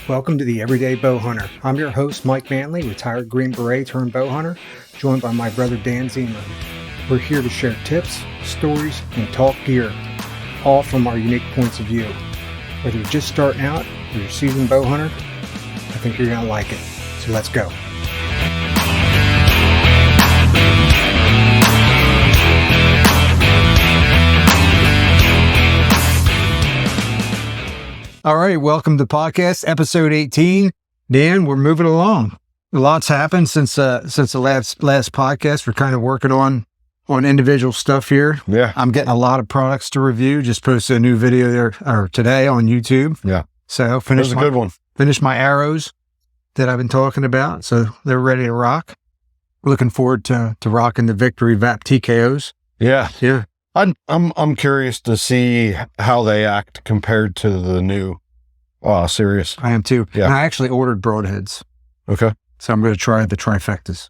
Welcome to the Everyday Bow Hunter. I'm your host, Mike Manley, retired Green Beret turned bow hunter, joined by my brother Dan Zeman. We're here to share tips, stories, and talk gear, all from our unique points of view. Whether you're just starting out or you're a seasoned bow hunter, I think you're going to like it. So let's go. All right, welcome to the podcast, episode 18. Dan, we're moving along. A lot's happened since the last podcast. We're kind of working on individual stuff here. Yeah. I'm getting a lot of products to review. Just posted a new video there today on YouTube. Yeah. So That was a good one. Finished my arrows that I've been talking about. So they're ready to rock. Looking forward to rocking the Victory VAP TKOs. Yeah. Yeah. I'm curious to see how they act compared to the new Sirius. I am too. Yeah. And I actually ordered broadheads. Okay. So I'm going to try the trifectas.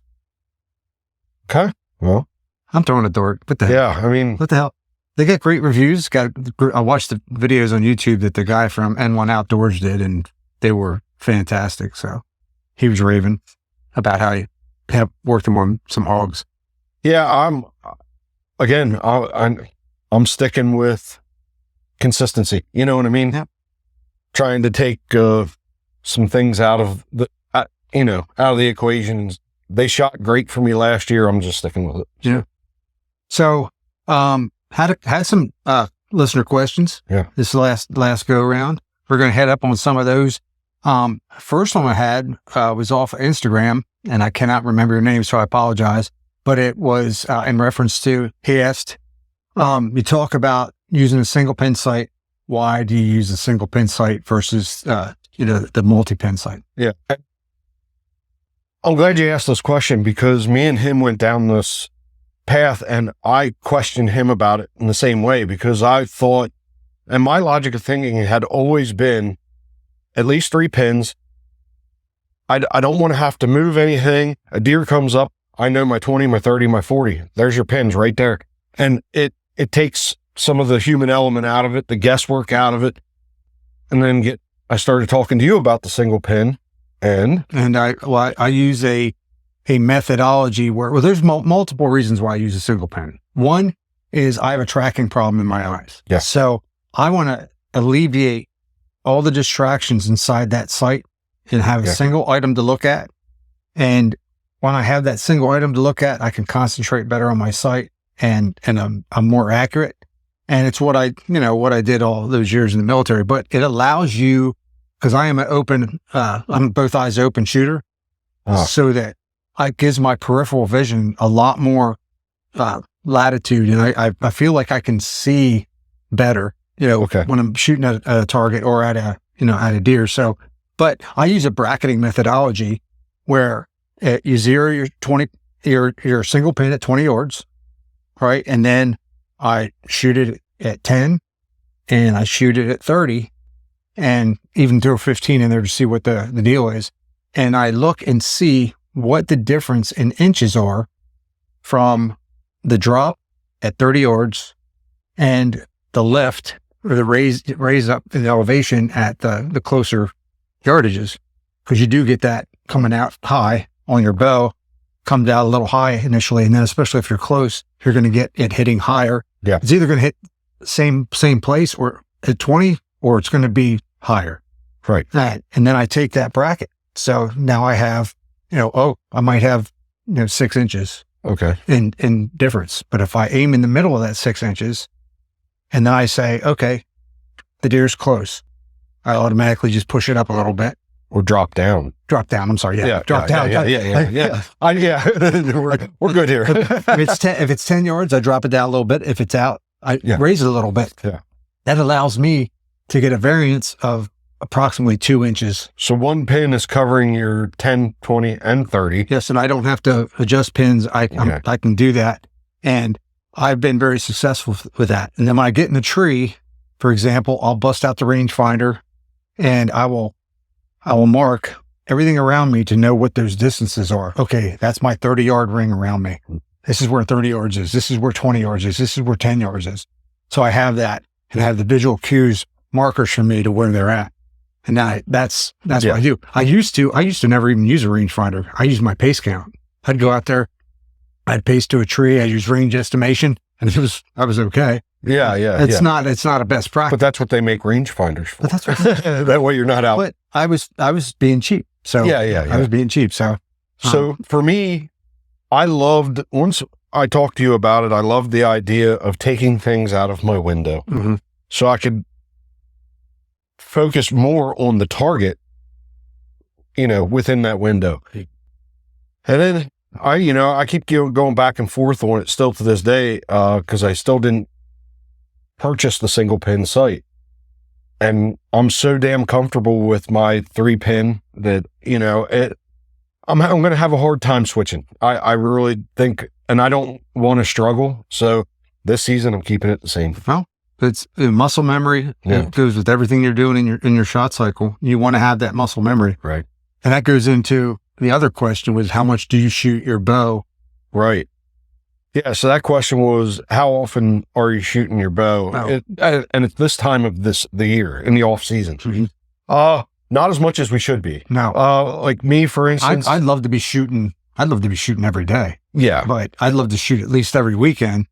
Okay. Well, I'm throwing a dart. What the hell? yeah. I mean, What the hell? They get great reviews. I watched the videos on YouTube that the guy from N1 Outdoors did, and they were fantastic. So he was raving about how he had worked him on some hogs. yeah. I'm sticking with consistency. You know what I mean? Yep. Trying to take some things out of the equation. They shot great for me last year. I'm just sticking with it. Yeah. So, had some listener questions. Yeah. This last go around, we're going to head up on some of those. First one I had was off of Instagram, and I cannot remember your name, so I apologize. But it was in reference to, he asked, you talk about using a single pin sight. Why do you use a single pin sight versus, the multi-pin sight? Yeah. I'm glad you asked this question because me and him went down this path and I questioned him about it in the same way because I thought, and my logic of thinking had always been at least 3 pins. I don't want to have to move anything. A deer comes up. I know my 20, my 30, my 40. There's your pins right there. And it takes some of the human element out of it, the guesswork out of it. And then I started talking to you about the single pin and I use a methodology where, there's multiple reasons why I use a single pin. One is I have a tracking problem in my eyes. Yeah. So I want to alleviate all the distractions inside that sight and have a single item to look at. And when I have that single item to look at, I can concentrate better on my sight and I'm more accurate. And it's what I did all those years in the military, but it allows you, because I am I'm both eyes open shooter, so that it gives my peripheral vision a lot more latitude. And I feel like I can see better, when I'm shooting at a target or at a deer. So, but I use a bracketing methodology where you zero your single pin at 20 yards, right? And then I shoot it at 10 and I shoot it at 30 and even throw 15 in there to see what the deal is. And I look and see what the difference in inches are from the drop at 30 yards and the lift or the raise up in the elevation at the closer yardages. Because you do get that coming out high on your bow, comes out a little high initially. And then especially if you're close, you're going to get it hitting higher. Yeah. It's either going to hit same place or at 20 or it's going to be higher. right. And then I take that bracket. So now I have, I might have, 6 inches Okay. in difference. But if I aim in the middle of that 6 inches and then I say, okay, the deer's close, I automatically just push it up a little bit. Or drop down. I'm sorry. Yeah. Drop down. Yeah. We're good here. If it's 10 yards, I drop it down a little bit. If it's out, I raise it a little bit. Yeah. That allows me to get a variance of approximately 2 inches. So one pin is covering your 10, 20, and 30. Yes. And I don't have to adjust pins. I can do that. And I've been very successful with that. And then when I get in the tree, for example, I'll bust out the rangefinder and I will mark everything around me to know what those distances are. Okay, that's my 30-yard ring around me. This is where 30 yards is. This is where 20 yards is. This is where 10 yards is. So I have that and have the visual cues, markers for me to where they're at. And now that's what I do. I used to never even use a rangefinder. I use my pace count. I'd go out there, I'd pace to a tree, I'd use range estimation, and I was okay. Yeah. It's not a best practice. But that's what they make rangefinders for. But that's what that way you're not out. But I was being cheap. So I was being cheap. So for me, once I talked to you about it, I loved the idea of taking things out of my window so I could focus more on the target, within that window. And then I keep going back and forth on it still to this day, because I still didn't purchase the single pin sight. And I'm so damn comfortable with my 3-pin that, I'm going to have a hard time switching. I really think, and I don't want to struggle. So this season I'm keeping it the same. Well, it's muscle memory. Yeah. It goes with everything you're doing in your shot cycle. You want to have that muscle memory. Right. And that goes into the other question was, how much do you shoot your bow? Right. Yeah. So that question was, how often are you shooting your bow? Oh. And it's this time of the year in the off season. Not as much as we should be. No. Like me, for instance. I'd love to be shooting every day. Yeah. But I'd love to shoot at least every weekend.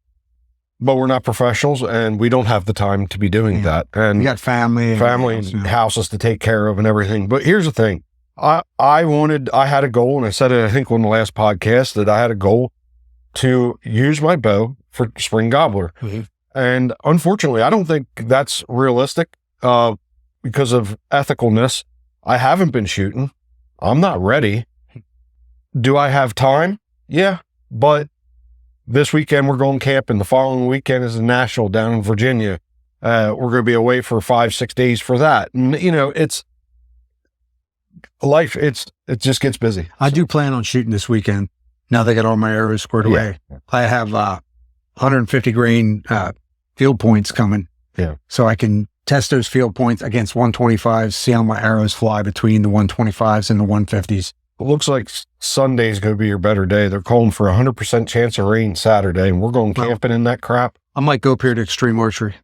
But we're not professionals and we don't have the time to be doing that. And we got family and houses to take care of and everything. But here's the thing. I had a goal, and I said it, I think, on the last podcast, that I had a goal to use my bow for spring gobbler. And unfortunately, I don't think that's realistic because of ethicalness. I haven't been shooting. I'm not ready. Do I have time? Yeah. But this weekend we're going camping. The following weekend is a national down in Virginia. We're going to be away for 5-6 days for that. And, it's life. It just gets busy. I do plan on shooting this weekend. Now they got all my arrows squared away. I have 150 grain field points coming. Yeah. So I can test those field points against 125s, see how my arrows fly between the 125s and the 150s. It looks like Sunday's going to be your better day. They're calling for 100% chance of rain Saturday, and we're going camping in that crap. I might go up here to Extreme Archery.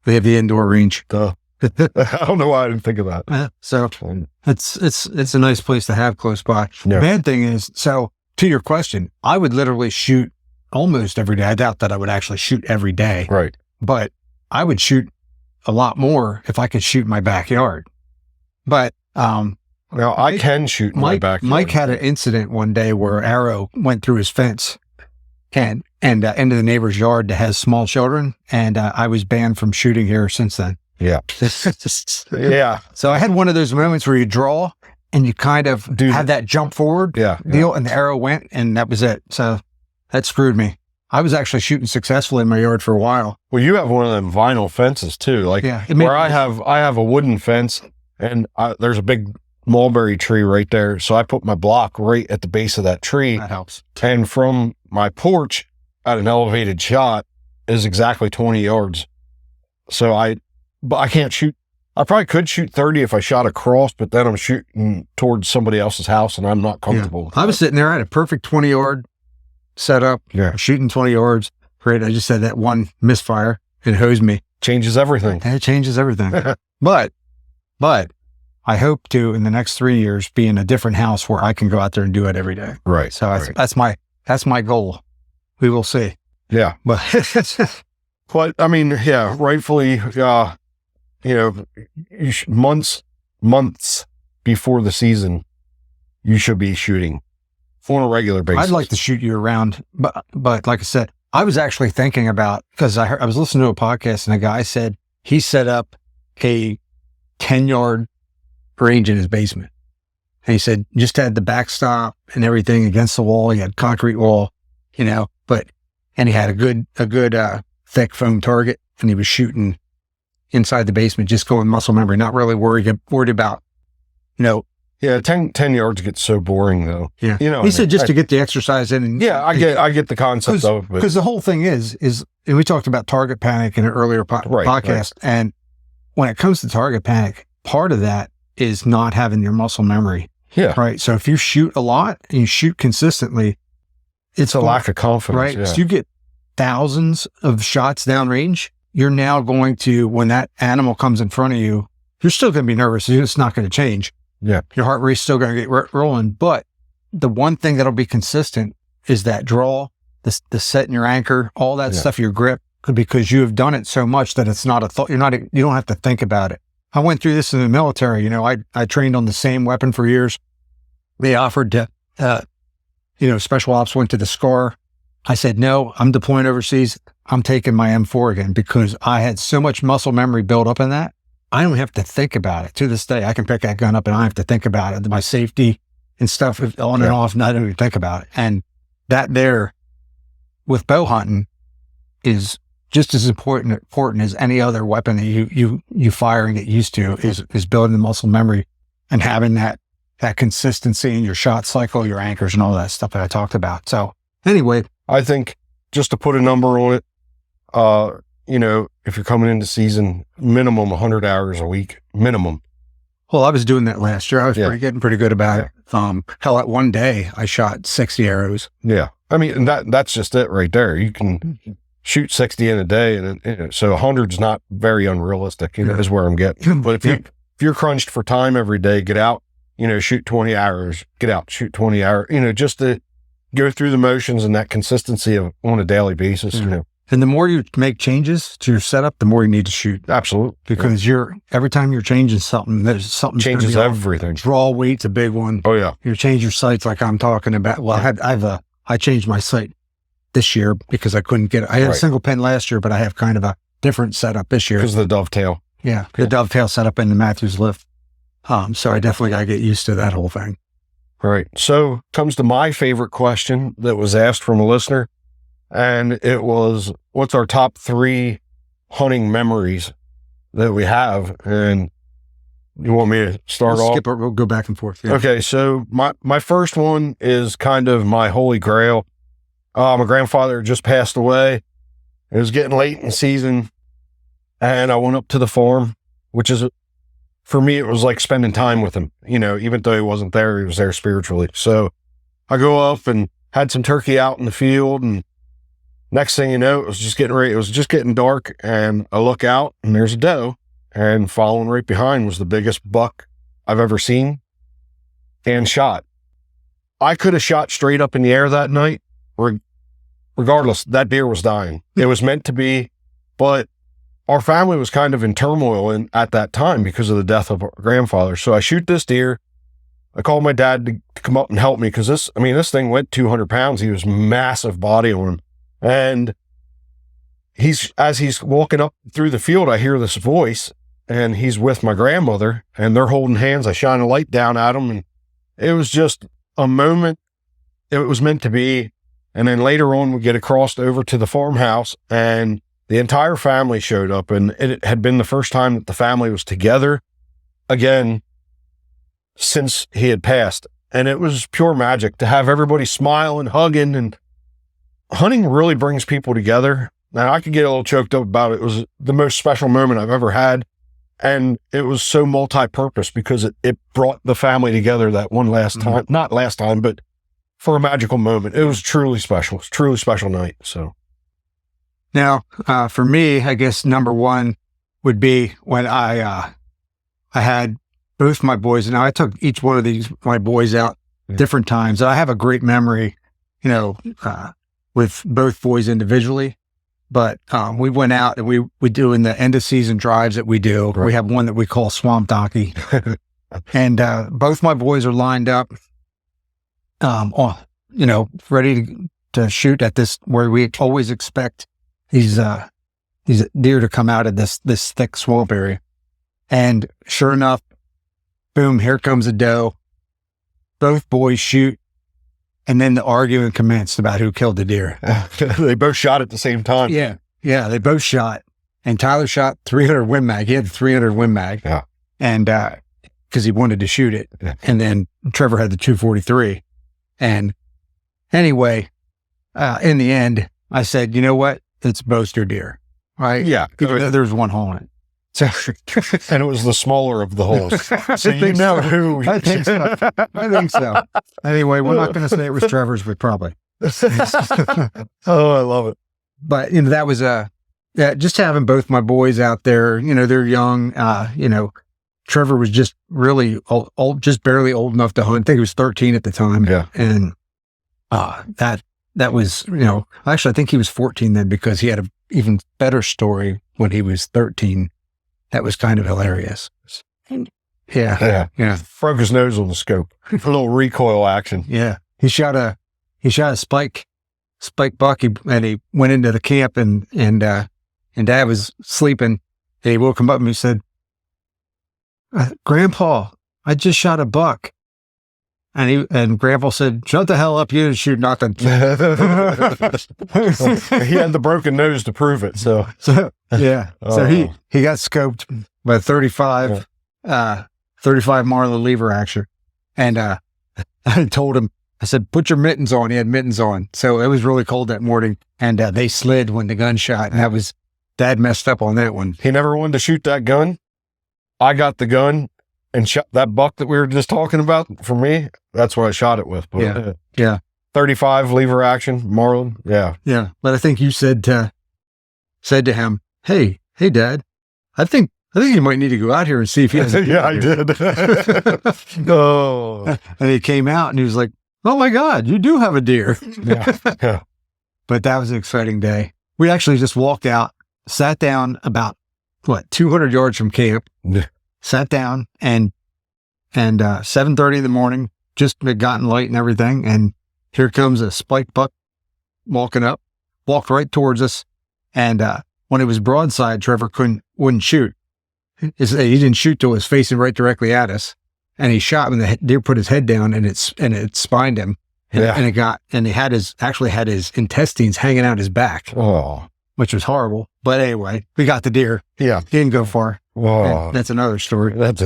They have the indoor range. I don't know why I didn't think of that. So it's a nice place to have close by. Yeah. The bad thing is, so to your question, I would literally shoot almost every day. I doubt that I would actually shoot every day. Right. But I would shoot a lot more if I could shoot in my backyard. But now I can shoot in my backyard. Mike had an incident one day where an arrow went through his fence and into the neighbor's yard that has small children, and I was banned from shooting here since then. Yeah. Yeah. So I had one of those moments where you draw and you kind of have that jump forward deal, and the arrow went, and that was it. So that screwed me. I was actually shooting successfully in my yard for a while. Well, you have one of them vinyl fences too, like where I have a wooden fence, and there's a big mulberry tree right there. So I put my block right at the base of that tree. That helps. And from my porch at an elevated shot is exactly 20 yards. So but I can't shoot. I probably could shoot 30 if I shot across, but then I'm shooting towards somebody else's house and I'm not comfortable. I was sitting there, I had a perfect 20-yard setup. Yeah. Shooting 20 yards. Great. I just had that one misfire. It hosed me. Changes everything. It changes everything. But I hope to, in the next 3 years, be in a different house where I can go out there and do it every day. Right. So that's my goal. We will see. Yeah. But I mean, yeah, rightfully, months before the season, you should be shooting on a regular basis. I'd like to shoot you around, but like I said, I was actually thinking about, because I was listening to a podcast and a guy said he set up a 10-yard range in his basement. And he said, just had the backstop and everything against the wall. He had concrete wall, and he had a good thick foam target, and he was shooting inside the basement, just going muscle memory, not really worried about, Yeah, 10 yards gets so boring though. Yeah. He said just to get the exercise in. And, I get the concept of it. Because the whole thing is, and we talked about target panic in an earlier podcast. Right. And when it comes to target panic, part of that is not having your muscle memory. Yeah. Right. So if you shoot a lot and you shoot consistently, it's a lack of confidence. Right. Yeah. So you get thousands of shots downrange. You're now going to, when that animal comes in front of you you're still going to be nervous. It's not going to change. Yeah. Your heart rate's still going to get rolling. But the one thing that'll be consistent is that draw, the setting your anchor, all that stuff, your grip, because you have done it so much that it's not a thought. You don't have to think about it. I went through this in the military. I trained on the same weapon for years. They offered to, special ops went to the SCAR. I said, no, I'm deploying overseas. I'm taking my M4 again because I had so much muscle memory built up in that. I don't have to think about it. To this day, I can pick that gun up and I don't have to think about it. My safety and stuff on and off, and I don't even think about it. And that there with bow hunting is just as important as any other weapon that you fire and get used to is building the muscle memory and having that consistency in your shot cycle, your anchors and all that stuff that I talked about. So anyway, I think just to put a number on it, if you're coming into season, minimum 100 hours a week, minimum. Well, I was doing that last year. I was getting pretty good about it. Hell, at one day I shot 60 arrows. Yeah. I mean, that's just it right there. You can shoot 60 in a day. And so 100 is not very unrealistic, is where I'm getting. But if you're crunched for time every day, get out, shoot 20 hours, get out, shoot 20 hours, just to go through the motions and that consistency on a daily basis, And the more you make changes to your setup, the more you need to shoot. Absolutely. Because every time you're changing something, there's something changes everything. Draw weight's a big one. Oh yeah. You change your sights like I'm talking about. Well, I changed my sight this year because I couldn't get it. I had a single pin last year, but I have kind of a different setup this year. Because of the dovetail. Yeah. The dovetail setup in the Matthews lift. So I definitely got to get used to that whole thing. All right. So comes to my favorite question that was asked from a listener. And it was, what's our top 3 hunting memories that we have? And you want me to start off? Skip it. We'll go back and forth. Yeah. Okay. So my first one is kind of my holy grail. My grandfather just passed away. It was getting late in the season. And I went up to the farm, which is, for me, it was like spending time with him. Even though he wasn't there, he was there spiritually. So I go up and had some turkey out in the field, and next thing you know, it was just getting dark, and I look out and there's a doe, and following right behind was the biggest buck I've ever seen and shot. I could have shot straight up in the air that night. Regardless, that deer was dying. It was meant to be, but our family was kind of in turmoil at that time because of the death of our grandfather. So I shoot this deer. I called my dad to come up and help me because this thing went 200 pounds. He was massive body on him. And as he's walking up through the field, I hear this voice, and he's with my grandmother, and they're holding hands. I shine a light down at him, and it was just a moment. It was meant to be. And then later on, we get across over to the farmhouse, and the entire family showed up, and it had been the first time that the family was together again since he had passed. And it was pure magic to have everybody smiling, hugging, and hunting really brings people together. Now, I could get a little choked up about it. It was the most special moment I've ever had. And it was so multi-purpose because it brought the family together that one last time. Not last time, but for a magical moment. It was truly special. It was a truly special night. So now, for me, I guess number one would be when I had both my boys. Now, I took each one of my boys out different times. I have a great memory, with both boys individually, but we went out and we do in the end of season drives that we do. Right. We have one that we call Swamp Donkey, and both my boys are lined up, ready to shoot at this where we always expect these deer to come out of this thick swamp area, and sure enough, boom! Here comes a doe. Both boys shoot. And then the arguing commenced about who killed the deer. They both shot at the same time. Yeah. Yeah. They both shot. And Tyler shot 300 Win Mag. He had 300 Win Mag. Yeah. And, cause he wanted to shoot it. Yeah. And then Trevor had the 243. And anyway, in the end, I said, you know what? It's Boaster deer. Right? Yeah. There's one hole in it. So, and it was the smaller of the holes. So you know who. I think so. Anyway, we're not going to say it was Trevor's, but probably. Oh, I love it. But, that was just having both my boys out there, they're young, Trevor was just really old, just barely old enough to hunt. I think he was 13 at the time. Yeah. And that was, actually, I think he was 14 then, because he had an even better story when he was 13. That was kind of hilarious. Yeah. Broke his nose on the scope. A little recoil action. Yeah. He shot a spike buck, and he went into the camp, and Dad was sleeping. And he woke him up and he said, "Grandpa, I just shot a buck." And Grandpa said, "Shut the hell up, you didn't shoot nothing." He had the broken nose to prove it. So yeah. So he got scoped by 35 Marla lever action. And I told him, I said, "Put your mittens on." He had mittens on. So it was really cold that morning, and they slid when the gun shot. And Dad messed up on that one. He never wanted to shoot that gun. I got the gun and shot that buck that we were just talking about. For me, that's what I shot it with. But, yeah. 35 lever action, Marlin. Yeah. Yeah. But I think you said to him, hey, Dad, I think you might need to go out here and see if he has a deer." Yeah, I did. Oh. And he came out and he was like, "Oh my God, you do have a deer." Yeah. But that was an exciting day. We actually just walked out, sat down about 200 yards from camp, sat down, and 7:30 in the morning, just had gotten light and everything. And here comes a spike buck walked right towards us. And, when it was broadside, Trevor wouldn't shoot. He didn't shoot till it was facing right directly at us. And he shot when the deer put his head down, and it spined him. And he had his intestines hanging out his back. Oh. Which was horrible. But anyway, we got the deer. Yeah. He didn't go far. Whoa. That's another story. But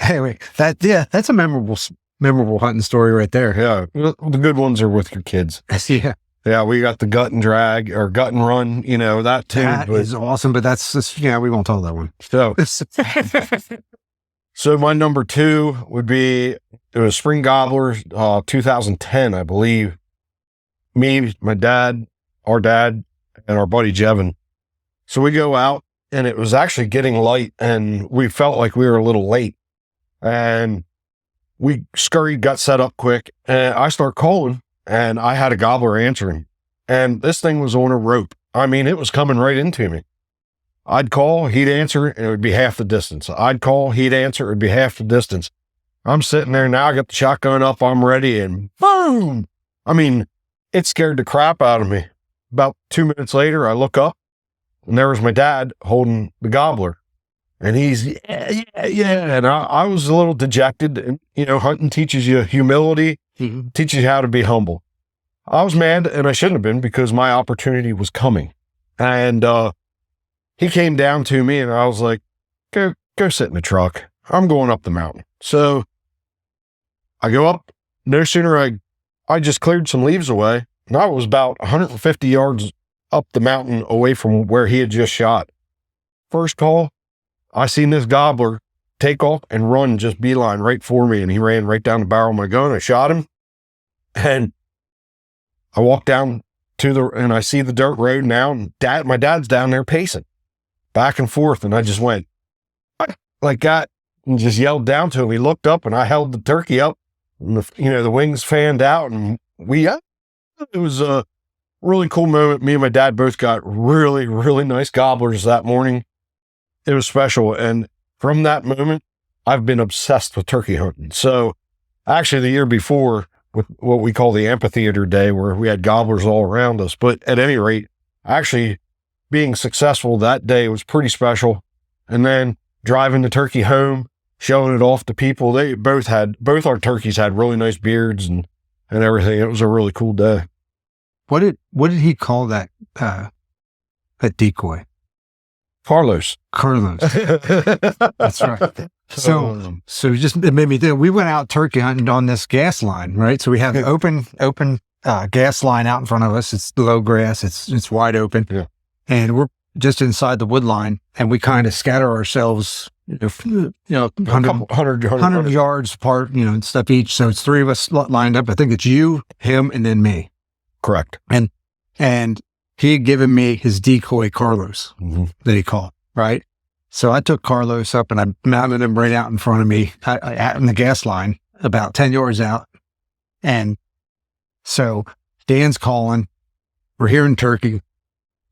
anyway, that's a memorable hunting story right there. Yeah. The good ones are with your kids. Yeah. Yeah. We got the gut and drag or gut and run, that too. That is awesome, but that's just, we won't tell that one. So my number 2 would be, it was Spring Gobbler, 2010, I believe. Me, my dad, our dad, and our buddy Jevin. So we go out, and it was actually getting light, and we felt like we were a little late. And we scurried, got set up quick, and I start calling, and I had a gobbler answering. And this thing was on a rope. I mean, it was coming right into me. I'd call, he'd answer, and it would be half the distance. I'd call, he'd answer, it would be half the distance. I'm sitting there now, I got the shotgun up, I'm ready, and boom! I mean, it scared the crap out of me. About 2 minutes later, I look up, and there was my dad holding the gobbler. And he's, yeah. And I was a little dejected. And, hunting teaches you humility, teaches you how to be humble. I was mad, and I shouldn't have been, because my opportunity was coming. And he came down to me, and I was like, go sit in the truck. I'm going up the mountain. So I go up. No sooner I just cleared some leaves away, and I was about 150 yards up the mountain away from where he had just shot. First call, I seen this gobbler take off and run just beeline right for me, and he ran right down the barrel of my gun. I shot him, and I walked down and I see the dirt road now, and my dad's down there pacing back and forth, and I just went like that and just yelled down to him. He looked up, and I held the turkey up, and the wings fanned out, and it was a really cool moment. Me and my dad both got really, really nice gobblers that morning. It was special. And from that moment, I've been obsessed with turkey hunting. So actually the year before, with what we call the amphitheater day, where we had gobblers all around us. But at any rate, actually being successful that day was pretty special. And then driving the turkey home, showing it off to people, both our turkeys had really nice beards and everything. It was a really cool day. What did he call that decoy? Carlos. That's right. So it made me think, we went out turkey hunting on this gas line, right? So we have open gas line out in front of us. It's low grass. It's wide open. Yeah. And we're just inside the wood line, and we kind of scatter ourselves, 100 yards apart, and stuff each. So it's 3 of us lined up. I think it's you, him, and then me. Correct. And he had given me his decoy Carlos that he called, right? So I took Carlos up and I mounted him right out in front of me out in the gas line about 10 yards out. And so Dan's calling. We're hearing turkey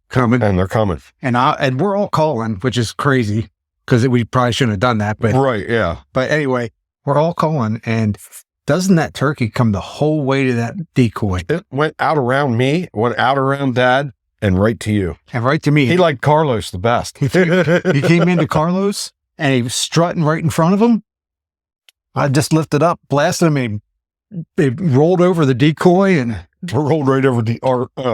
coming. And they're coming. And we're all calling, which is crazy because we probably shouldn't have done that. But right, yeah. But anyway, we're all calling. And doesn't that turkey come the whole way to that decoy? It went out around me, went out around Dad, and right to you. And right to me. He liked Carlos the best. He came into Carlos and he was strutting right in front of him. I just lifted up, blasted him, and it rolled over the decoy and rolled right over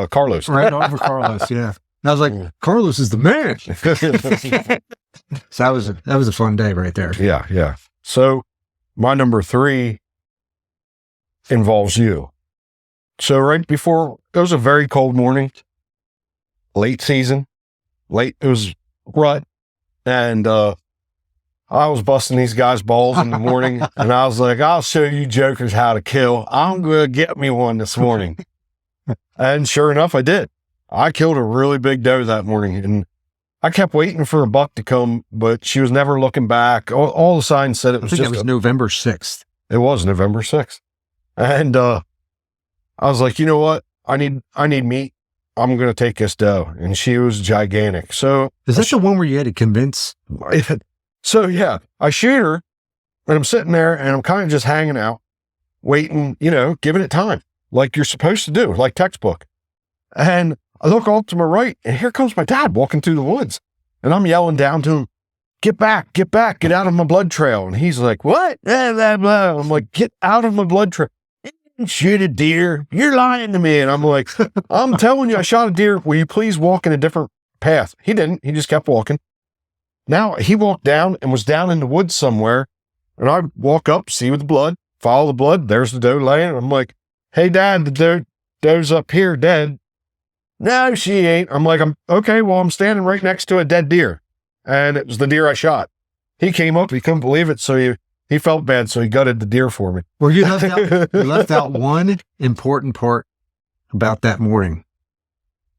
Carlos. Right over Carlos, yeah. And I was like, Carlos is the man. So that was a fun day right there. Yeah, yeah. So my number 3 involves you. So right before, it was a very cold morning, late season, it was rut, and I was busting these guys' balls in the morning, and I was like, I'll show you jokers how to kill. I'm going to get me one this morning. And sure enough, I did. I killed a really big doe that morning, and I kept waiting for a buck to come, but she was never looking back. All the signs said it was it was November 6th. It was November 6th. And I was like, you know what? I need meat. I'm going to take this doe. And she was gigantic. So is that the one where you had to convince? So yeah, I shoot her and I'm sitting there and I'm kind of just hanging out, waiting, giving it time like you're supposed to do, like textbook. And I look off to my right and here comes my dad walking through the woods and I'm yelling down to him, get back, get out of my blood trail. And he's like, what? Blah, blah, blah. I'm like, get out of my blood trail. Shoot a deer. You're lying to me. And I'm like, I'm telling you, I shot a deer. Will you please walk in a different path? He didn't. He just kept walking. Now he walked down and was down in the woods somewhere. And I walk up, see with the blood, follow the blood. There's the doe laying. I'm like, hey, Dad, the doe's up here dead. No, she ain't. I'm like, okay, well, I'm standing right next to a dead deer. And it was the deer I shot. He came up, he couldn't believe it. So he felt bad. So he gutted the deer for me. Well, you left out one important part about that morning.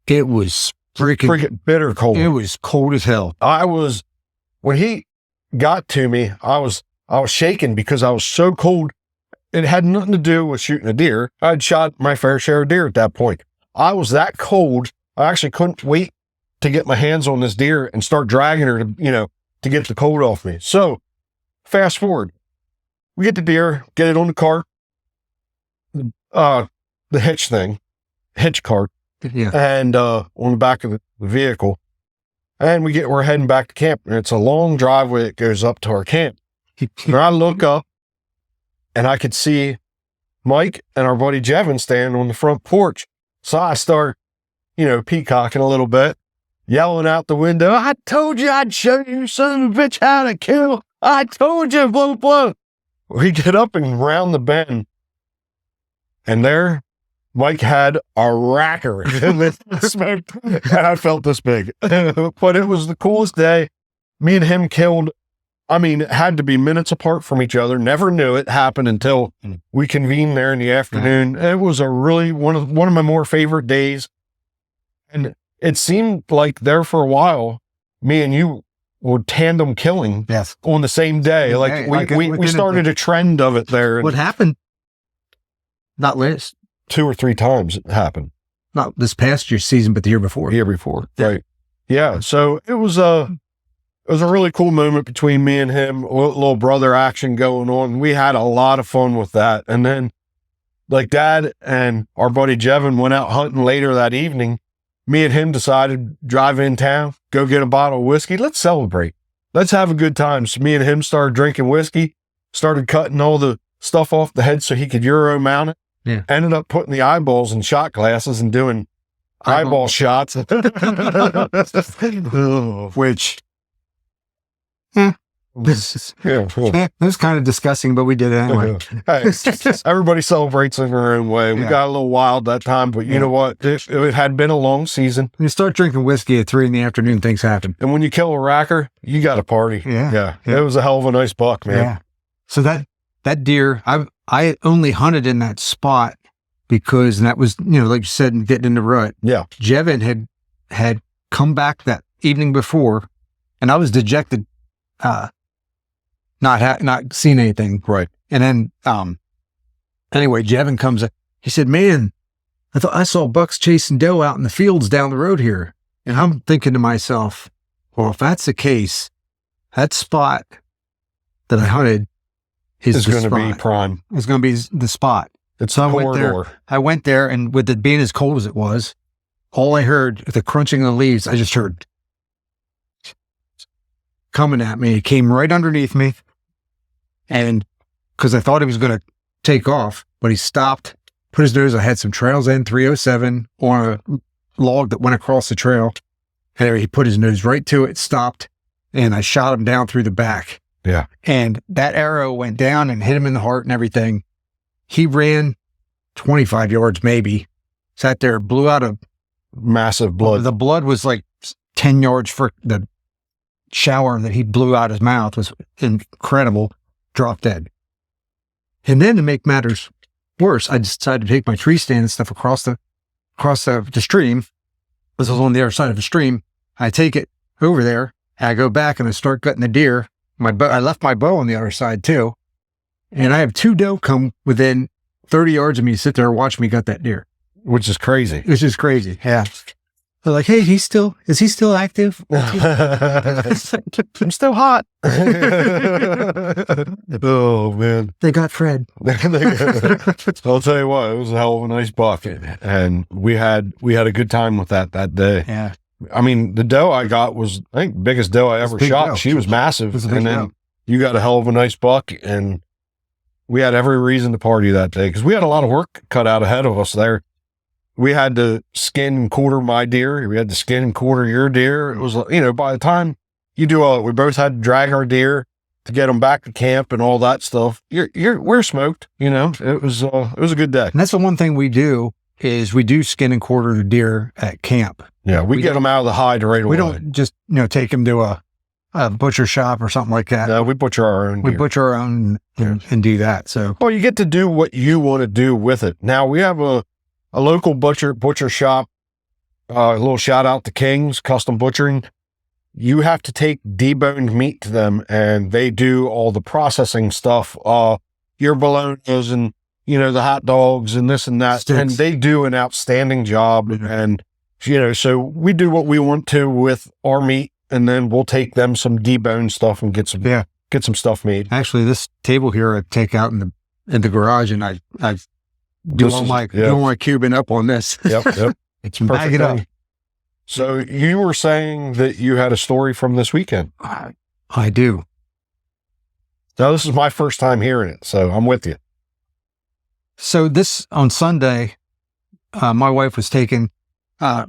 It was freaking bitter cold. It was cold as hell. When he got to me, I was shaking because I was so cold. It had nothing to do with shooting a deer. I'd shot my fair share of deer at that point. I was that cold. I actually couldn't wait to get my hands on this deer and start dragging her to get the cold off me. So fast forward, we get the deer, get it on the cart, the hitch cart, yeah, and on the back of the vehicle. And we're heading back to camp, and it's a long driveway that goes up to our camp. And I look up, and I could see Mike and our buddy Jevin standing on the front porch. So I start, peacocking a little bit, yelling out the window, I told you I'd show you, son of a bitch, how to kill. I told you, blah, blah. We get up and round the bend, and there Mike had a racker with smoke, and I felt this big. But it was the coolest day. Me and him killed, it had to be minutes apart from each other. Never knew it happened until we convened there in the afternoon. It was a really one of my more favorite days. And it seemed like there for a while, me and you were tandem killing on the same day. We started a trend of it there. What happened? Not last 2 or 3 times it happened. Not this past year's season, but the year before. Right. Yeah. So it was a really cool moment between me and him, a little brother action going on. We had a lot of fun with that. And then like Dad and our buddy Jevin went out hunting later that evening. Me and him decided drive in town, go get a bottle of whiskey. Let's celebrate. Let's have a good time. So me and him started drinking whiskey, started cutting all the stuff off the head so he could Euro mount it. Yeah. Ended up putting the eyeballs in shot glasses and doing eyeball shots. Which, it was kind of disgusting, but we did it anyway. Hey, everybody celebrates in their own way. We got a little wild that time, but you know what? It had been a long season. When you start drinking whiskey at 3 p.m, things happen. And when you kill a racker, you got a party. Yeah. It was a hell of a nice buck, man. Yeah. So that deer, I only hunted in that spot because that was, like you said, getting in the rut. Yeah. Jevin had come back that evening before and I was dejected, not seeing anything. Right. And then, anyway, Jevin comes up. He said, "Man, I thought I saw bucks chasing doe out in the fields down the road here." And I'm thinking to myself, well, if that's the case, that spot that I hunted is going to be prime. It's going to be the spot. It's So a corridor. I went there, and with it being as cold as it was, all I heard, the crunching of the leaves, I just heard coming at me. It came right underneath me. And because I thought he was going to take off, but he stopped, put his nose. I had some trails in 307 on a log that went across the trail. And he put his nose right to it, stopped, and I shot him down through the back. Yeah. And that arrow went down and hit him in the heart and everything. He ran 25 yards, maybe, sat there, blew out a massive blood. The blood was like 10 yards for the shower that he blew out his mouth was incredible. Dropped dead. And then to make matters worse, I decided to take my tree stand and stuff across the stream. This was on the other side of the stream. I take it over there, and I go back and I start gutting the deer. I left my bow on the other side too. And I have 2 doe come within 30 yards of me, sit there and watch me gut that deer. Which is crazy. Which is crazy. Yeah. They're like, "Hey, is he still active?" I'm still hot. Oh man. They got Fred. I'll tell you what, it was a hell of a nice buck. And we had a good time with that day. Yeah. I mean, the doe I got was, I think, biggest doe I ever shot. Doe. She was massive. And then doe. You got a hell of a nice buck, and we had every reason to party that day because we had a lot of work cut out ahead of us there. We had to skin and quarter my deer. We had to skin and quarter your deer. It was, by the time you do all, we both had to drag our deer to get them back to camp and all that stuff. We're smoked. It was a good day. And that's the one thing we do is we do skin and quarter the deer at camp. Yeah, we get them out of the hide right away. We don't just take them to a butcher shop or something like that. No, we butcher our own deer. We butcher our own and do that. So, well, you get to do what you want to do with it. Now we have a local butcher shop. A little shout out to King's Custom Butchering. You have to take deboned meat to them, and they do all the processing stuff. Your bolognas and the hot dogs and this and that, Sticks. and they do an outstanding job. And so we do what we want to with our meat, and then we'll take them some deboned stuff and get some stuff made. Actually, this table here I take out in the garage, and I do all my Cuban up on this. Yep. It's bag it up. So you were saying that you had a story from this weekend. I do. Now, this is my first time hearing it, so I'm with you. So this on Sunday, my wife was taking her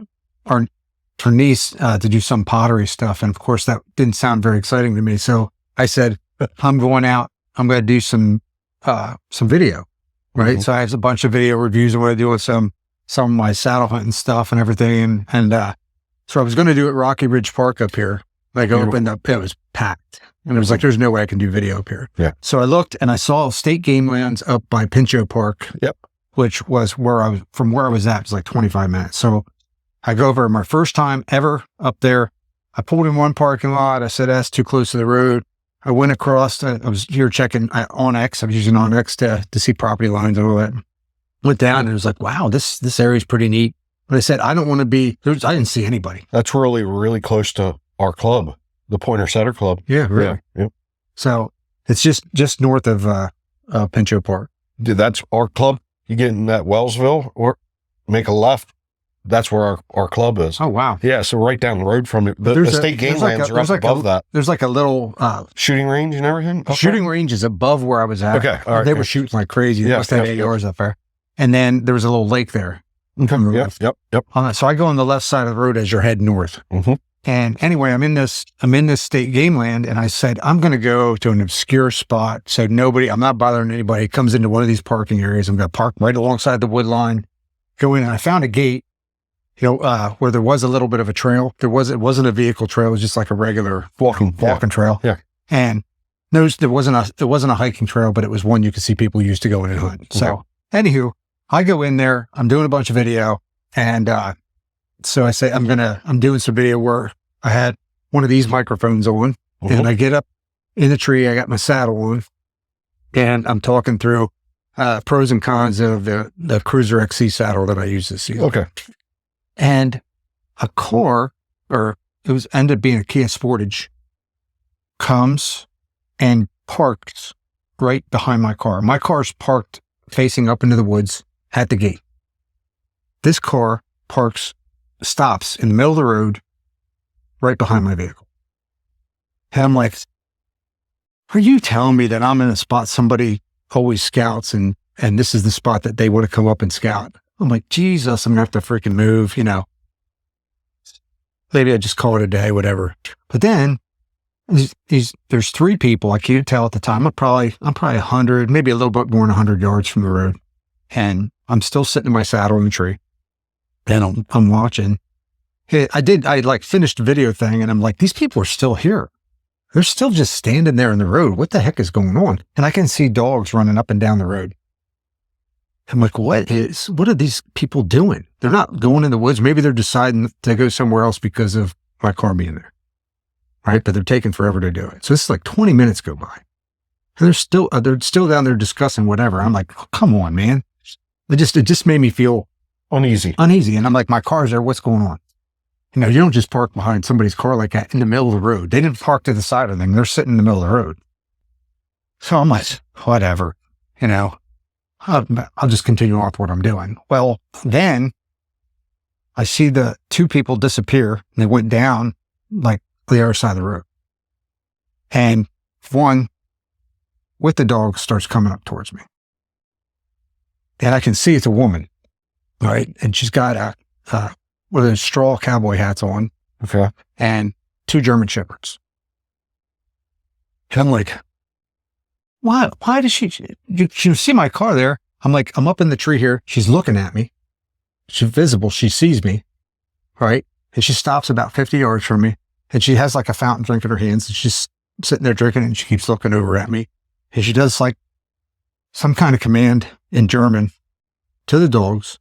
niece to do some pottery stuff, and of course that didn't sound very exciting to me. So I said, "I'm going out. I'm going to do some video." Right. Mm-hmm. So I have a bunch of video reviews of what I do with some of my saddle hunting stuff and everything. And so I was going to do it at Rocky Ridge Park up here. Like opened up, it was packed. And it was like, there's no way I can do video up here. Yeah. So I looked and I saw state game lands up by Pinchot Park. Yep. Which was from where I was at, it was like 25 minutes. So I go over my first time ever up there. I pulled in one parking lot. I said, that's too close to the road. I went across, I was here checking onX. I was using onX to see property lines and all that. Went down and it was like, wow, this area is pretty neat. But I said, I don't want to be, I didn't see anybody. That's really, really close to our club, the Pointer Setter Club. Yeah, really. Yeah. So it's just north of Pinchot Park. Dude, that's our club. You get in that Wellsville or make a left. That's where our club is. Oh, wow. Yeah, so right down the road from it. The state game lands are up above that. There's like a little shooting range and everything? Shooting range is above where I was at. Okay, all right. They were shooting like crazy. They must have 8 hours up there. And then there was a little lake there. Yep. So I go on the left side of the road as you're heading north. Mm-hmm. And anyway, I'm in this state game land, and I said, I'm going to go to an obscure spot. So I'm not bothering anybody. It comes into one of these parking areas. I'm going to park right alongside the wood line, go in, and I found a gate, where there was a little bit of a trail. It wasn't a vehicle trail. It was just like a regular walking trail. Yeah. And there wasn't a hiking trail, but it was one you could see people used to go in and hunt. Okay. So anywho, I go in there, I'm doing a bunch of video, and so I say, I'm doing some video where I had one of these microphones on, and I get up in the tree. I got my saddle on, and I'm talking through pros and cons of the Cruiser XC saddle that I use this season. Okay. And a car, or it ended up being a Kia Sportage, comes and parks right behind my car. My car's parked facing up into the woods at the gate. This car stops in the middle of the road right behind my vehicle. And I'm like, are you telling me that I'm in a spot somebody always scouts and this is the spot that they would have come up and scout? I'm like, Jesus, I'm gonna have to freaking move, Maybe I just call it a day, whatever. But then there's 3 people. I can't tell at the time. I'm probably 100, maybe a little bit more than 100 yards from the road. And I'm still sitting in my saddle in the tree. And I'm watching. I like finished the video thing and I'm like, these people are still here. They're still just standing there in the road. What the heck is going on? And I can see dogs running up and down the road. I'm like, what are these people doing? They're not going in the woods. Maybe they're deciding to go somewhere else because of my car being there. Right? But they're taking forever to do it. So this is like 20 minutes go by. And they're still down there discussing whatever. I'm like, oh, come on, man. It just made me feel uneasy. And I'm like, my car's there. What's going on? You don't just park behind somebody's car like that in the middle of the road. They didn't park to the side of them. They're sitting in the middle of the road. So I'm like, whatever, I'll just continue on with what I'm doing. Well, then I see the 2 people disappear and they went down like the other side of the road. And one with the dog starts coming up towards me. And I can see it's a woman, right? And she's got one of those straw cowboy hats on. Okay. And 2 German Shepherds. And I'm like, why does she see my car there? I'm like, I'm up in the tree here. She's looking at me. She's visible. She sees me, right? And she stops about 50 yards from me. And she has like a fountain drink in her hands. And she's sitting there drinking it. And she keeps looking over at me. And she does like some kind of command in German to the dogs.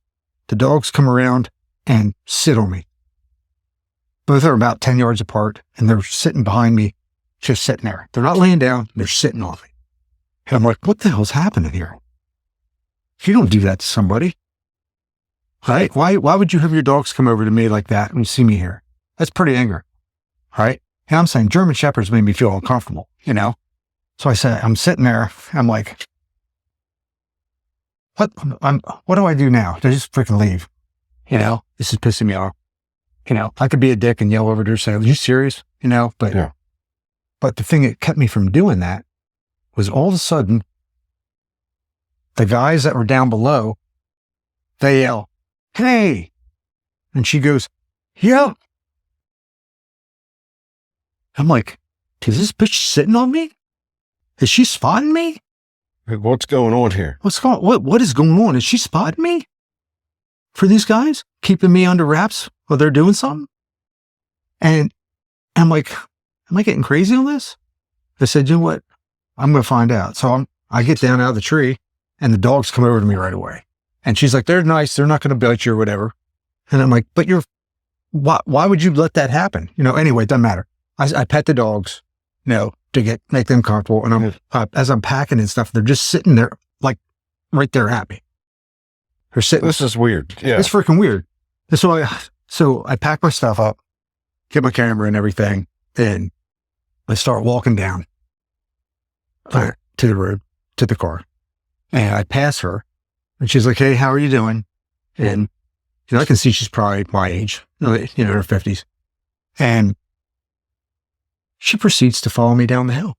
The dogs come around and sit on me. Both are about 10 yards apart. And they're sitting behind me, just sitting there. They're not laying down. They're sitting on me. And I'm like, what the hell's happening here? You don't do that to somebody. Right? Why would you have your dogs come over to me like that and see me here? That's pretty angry. Right? And I'm saying German Shepherds made me feel uncomfortable, So I said, I'm sitting there. I'm like, what do I do now? Do I just freaking leave? This is pissing me off. I could be a dick and yell over to her and say, are you serious? But the thing that kept me from doing that was all of a sudden, the guys that were down below, they yell, hey. And she goes, yeah. I'm like, is this bitch sitting on me? Is she spotting me? What's going on here? What is going on? Is she spotting me? For these guys? Keeping me under wraps while they're doing something? And I'm like, am I getting crazy on this? I said, you know what? I'm going to find out. So I get down out of the tree and the dogs come over to me right away. And she's like, they're nice. They're not going to bite you or whatever. And I'm like, but why would you let that happen? Anyway, it doesn't matter. I pet the dogs, to make them comfortable. And as I'm packing and stuff, they're just sitting there, like right there at me. They're sitting. This is weird. Yeah. It's freaking weird. So I pack my stuff up, get my camera and everything, and I start walking down to the road, to the car. And I pass her and she's like, hey, how are you doing? And, I can see she's probably my age, her 50s. And she proceeds to follow me down the hill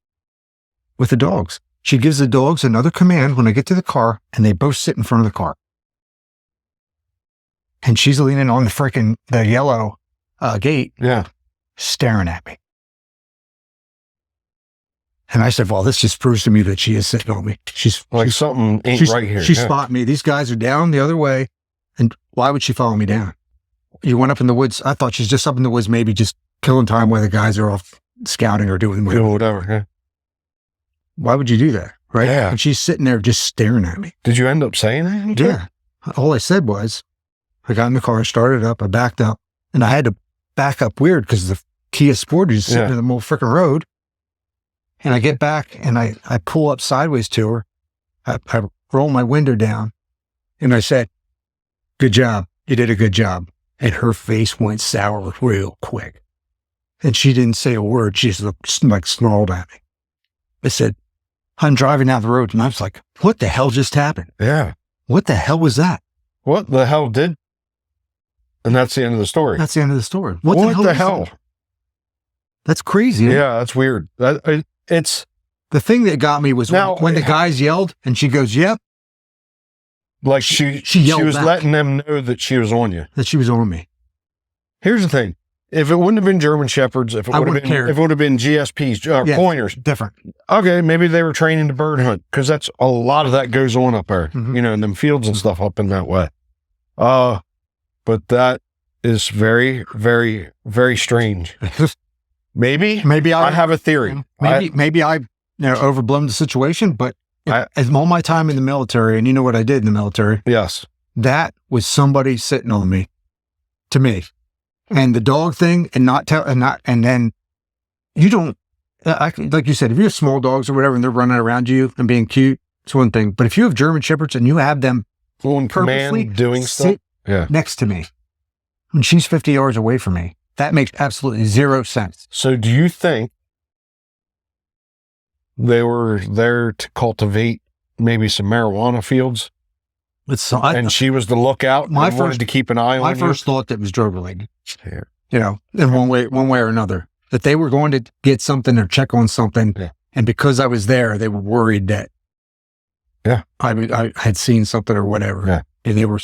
with the dogs. She gives the dogs another command when I get to the car and they both sit in front of the car. And she's leaning on the yellow gate. Yeah. Staring at me. And I said, well, this just proves to me that she is sitting on me. Something ain't right here. She spotted me. These guys are down the other way. And why would she follow me down? You went up in the woods. I thought she's just up in the woods, maybe just killing time while the guys are off scouting or doing whatever. Yeah. Why would you do that? Right? Yeah. And she's sitting there just staring at me. Did you end up saying anything? Yeah. All I said was, I got in the car, started up, I backed up, and I had to back up weird because the Kia Sportage sitting in the middle of the freaking road. And I get back and I pull up sideways to her. I roll my window down and I said, "Good job. You did a good job." And her face went sour real quick. And she didn't say a word. She just looked, like snarled at me. I said, I'm driving down the road and I was like, what the hell just happened? Yeah. What the hell was that? What the hell did? And that's the end of the story. That's the end of the story. What the hell? That's crazy. Yeah, that's weird. It's the thing that got me was now, when the guys yelled and she goes, "Yep." Like she was back. letting them know that she was on you. That she was on me. Here's the thing. If it wouldn't have been German Shepherds, if it would have been GSPs, pointers, different. Okay, maybe they were training to bird hunt because that's a lot of that goes on up there, in them fields and stuff up in that way. But that is very, very, very strange. Maybe I have a theory. Maybe I overblown the situation, but as all my time in the military, and you know what I did in the military. Yes. That was somebody sitting on me, to me. And the dog thing and then you don't, like you said, if you have small dogs or whatever and they're running around you and being cute, it's one thing. But if you have German Shepherds and you have them on command doing stuff next to me, when she's 50 yards away from me, that makes absolutely zero sense. So do you think they were there to cultivate maybe some marijuana fields? And she was the lookout and wanted to keep an eye on you? My first thought that was drug related. In one way or another. That they were going to get something or check on something. Yeah. And because I was there, they were worried that I had seen something or whatever. Yeah. And they were,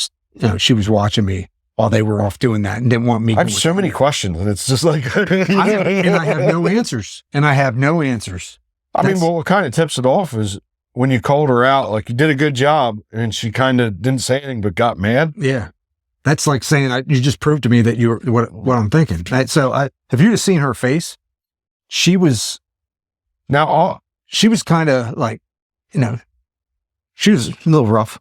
she was watching me while they were off doing that and didn't want me. I have so many questions and it's just like. and I have no answers. I mean, well, what kind of tips it off is when you called her out, like you did a good job and she kind of didn't say anything but got mad. Yeah. That's like saying, you just proved to me that you were what I'm thinking. Right? So have you just seen her face? She was kind of like, she was a little rough.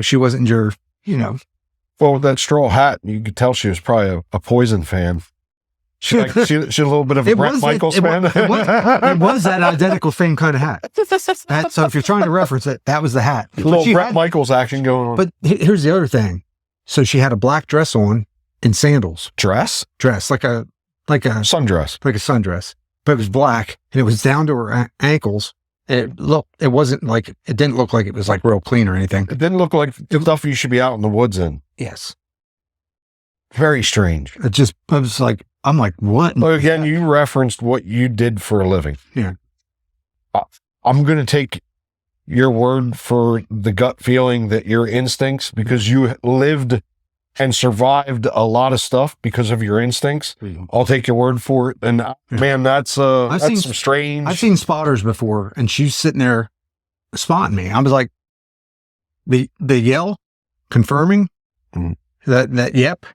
She wasn't your, Well, with that straw hat, you could tell she was probably a Poison fan. She a little bit of a Bret Michaels fan. It was that identical same kind of hat. So if you're trying to reference it, that was the hat. A little Bret Michaels action going on. But here's the other thing. So she had a black dress on and sandals. Dress, like a sundress. Like a sundress. But it was black and it was down to her ankles. And it wasn't like, it didn't look like it was like real clean or anything. It didn't look like stuff you should be out in the woods in. Yes. Very strange. I'm like, what? Well, again, you referenced what you did for a living. Yeah. I'm going to take your word for the gut feeling that your instincts, because you lived and survived a lot of stuff because of your instincts. I'll take your word for it. And man, that's some strange. I've seen spotters before and she's sitting there spotting me. I was like, the yell confirming that, yep.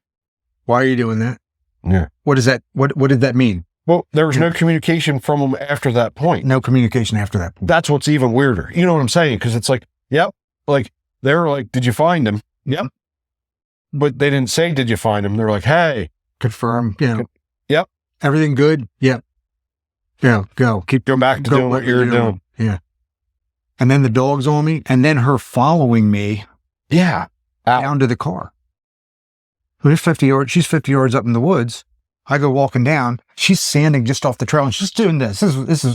Why are you doing that? Yeah. What is that? What did that mean? Well, there was no communication from them after that point. No communication after that point. That's what's even weirder. You know what I'm saying? Because it's like, yep. Like, they were like, did you find him? Yep. But they didn't say, did you find him? They're like, hey. Confirm. Yep. Everything good? Yep. Go. Keep going back to doing what you're doing. Yeah. And then the dog's on me. And then her following me. Yeah. Down to the car. She's 50 yards up in the woods. I go walking down. She's standing just off the trail and she's doing this.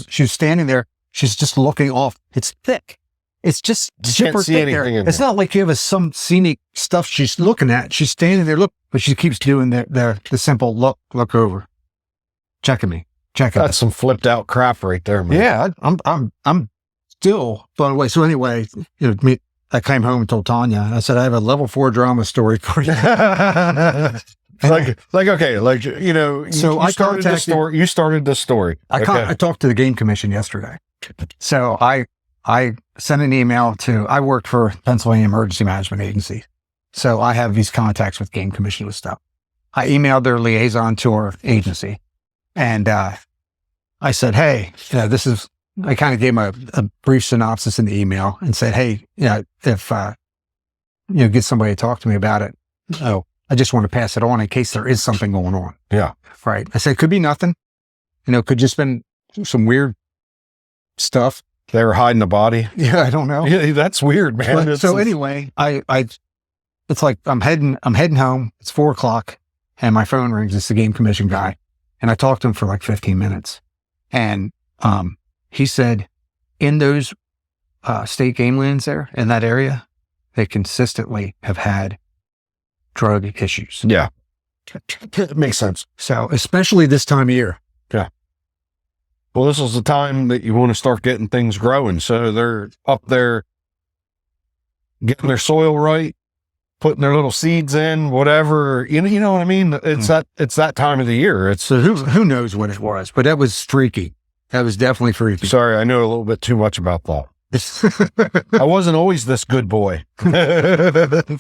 She's standing there. She's just looking off. It's thick. It's just super thick there. It's not like you have some scenic stuff she's looking at. She's standing there, but she keeps doing the simple look over. Checking me. That's some flipped out crap right there, man. Yeah. I'm still blown away. So anyway, I came home and told Tanya, I said, I have a level 4 drama story for you. So I started the story. You started the story. I talked to the Game Commission yesterday. So I sent an email I worked for Pennsylvania Emergency Management Agency. So I have these contacts with Game Commission with stuff. I emailed their liaison to our agency. And I said, hey, I kind of gave him a brief synopsis in the email and said, hey, if, get somebody to talk to me about it. Oh, I just want to pass it on in case there is something going on. Yeah. Right. I said, could be nothing. Could just been some weird stuff. They were hiding the body. Yeah, I don't know. Yeah, that's weird, man. But, so anyway, it's like I'm heading home. It's 4:00 and my phone rings. It's the game commission guy. And I talked to him for like 15 minutes. And he said, in those state game lands there in that area, they consistently have had drug issues. Yeah. It makes sense. So, especially this time of year. Yeah. Well, this is the time that you want to start getting things growing. So they're up there getting their soil right, putting their little seeds in, whatever. You know what I mean? It's that time of the year. So who knows what it was, but that was streaky. That was definitely freaky. Sorry, I know a little bit too much about that. I wasn't always this good boy.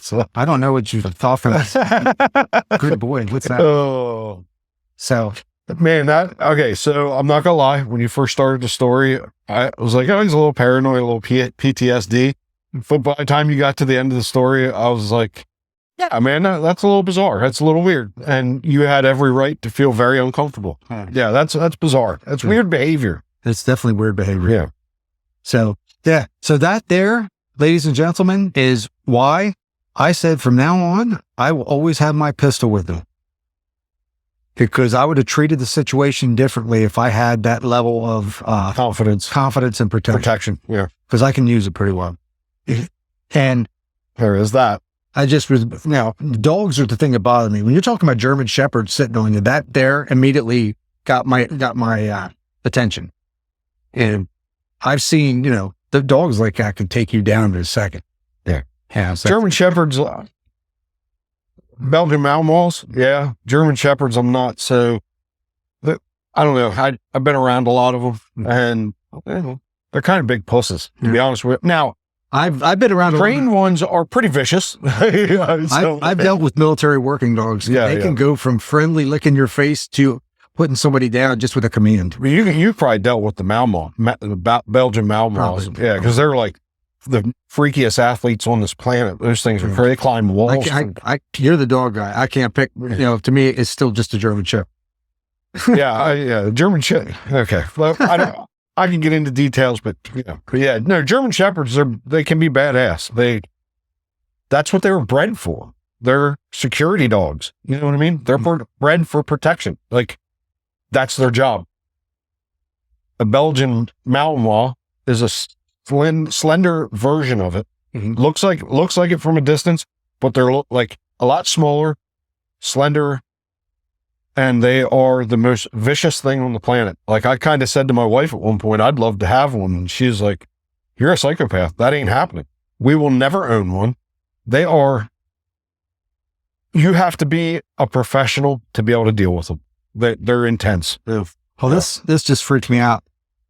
So, I don't know what you thought from that. Good boy. What's that? Oh. So, man, okay. So I'm not gonna lie. When you first started the story, I was like, oh, he's a little paranoid, a little PTSD. But by the time you got to the end of the story, I was like, yeah, man, that's a little bizarre. That's a little weird. And you had every right to feel very uncomfortable. Yeah, that's bizarre. That's weird behavior. It's definitely weird behavior. Yeah. So, yeah. So that there, ladies and gentlemen, is why I said from now on, I will always have my pistol with me. Because I would have treated the situation differently if I had that level of confidence and protection. Yeah. Because I can use it pretty well. And there is that. I just was, dogs are the thing that bothered me. When you're talking about German Shepherds sitting on you, that there immediately got my attention. And I've seen, the dogs like that can take you down in a second. Yeah. Yeah. So German Shepherds, Belgian Malinois. Yeah. German Shepherds, I'm not so, I don't know. I've been around a lot of them and they're kind of big pusses, to be honest with you. Now, I've been around. Trained ones are pretty vicious. I've dealt with military working dogs. Yeah, they can go from friendly licking your face to putting somebody down just with a command. You probably dealt with the Malinois, the Belgian Malinois. Yeah, because they're like the freakiest athletes on this planet. Those things are crazy. They climb walls. You're the dog guy. I can't pick. To me, it's still just a German Shepherd. Yeah, German Shepherd. Okay, well, I can get into details, but German Shepherds, they can be badass. That's what they were bred for. They're security dogs. You know what I mean? They're bred for protection. Like, that's their job. A Belgian Malinois is a slender version of it. Mm-hmm. Looks like it from a distance, but they're like a lot smaller, slender, and they are the most vicious thing on the planet. Like, I kind of said to my wife at one point, I'd love to have one. And she's like, you're a psychopath. That ain't happening. We will never own one. You have to be a professional to be able to deal with them. They're intense. Well, this just freaked me out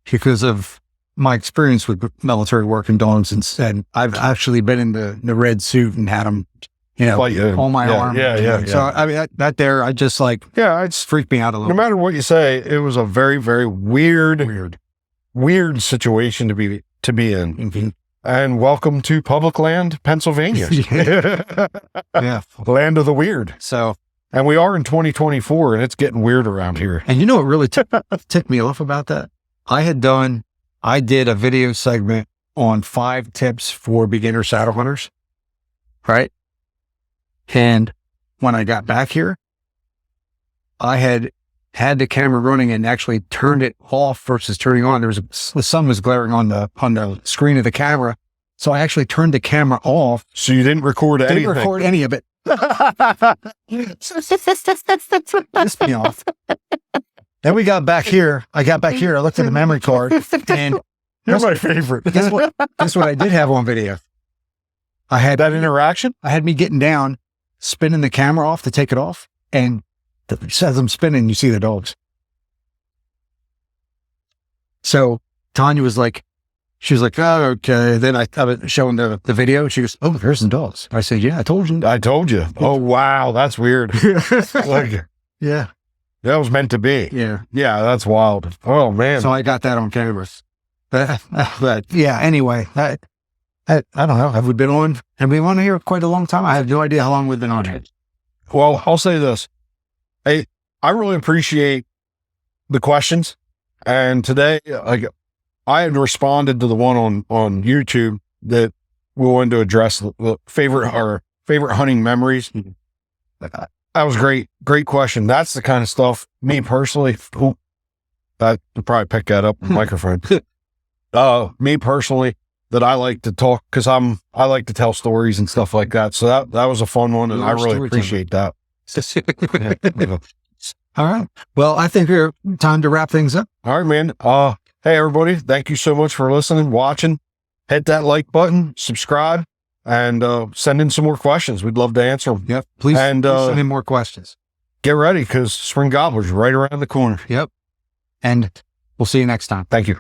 because of my experience with military working dogs. And I've actually been in the red suit and had them, on my arm. Yeah. So, I mean, that there, I just like, it's freaked me out a little. No matter what you say, it was a very, very weird situation to be in. Mm-hmm. And welcome to public land, Pennsylvania. Yeah. Land of the weird. So, and we are in 2024 and it's getting weird around here. And what really ticked me off about that? I did a video segment on 5 tips for beginner saddle hunters. Right. And when I got back here, I had the camera running and actually turned it off versus turning on. The sun was glaring on the screen of the camera. So I actually turned the camera off. So you didn't record anything? Didn't record any of it. Pissed me off. Then we got back here. I got back here. I looked at the memory card and you're my favorite. Guess what I did have on video? I had that interaction. I had me getting down, spinning the camera off to take it off. And as I'm spinning, you see the dogs. So Tanya was like, oh, okay. Then I was showing the video. She goes, oh, there's some dogs. I said, yeah, I told you. Oh, wow. That's weird. Yeah. That was meant to be. Yeah. Yeah. That's wild. Oh, man. So I got that on cameras. But yeah, anyway, I don't know. Have we been on here quite a long time? I have no idea how long we've been on here. Well, I'll say this. I really appreciate the questions. And today, like, I had responded to the one on YouTube that we wanted to address the favorite hunting memories. That was great. Great question. That's the kind of stuff, me personally, I could probably pick that up with the microphone. Me personally, that I like to talk, because I like to tell stories and stuff like that. So that was a fun one, and I really appreciate that. All right. Well, I think we're time to wrap things up. All right, man. Hey, everybody. Thank you so much for listening, watching. Hit that like button, subscribe, and send in some more questions. We'd love to answer them. Yep. Please send in more questions. Get ready, because Spring Gobbler's right around the corner. Yep. And we'll see you next time. Thank you.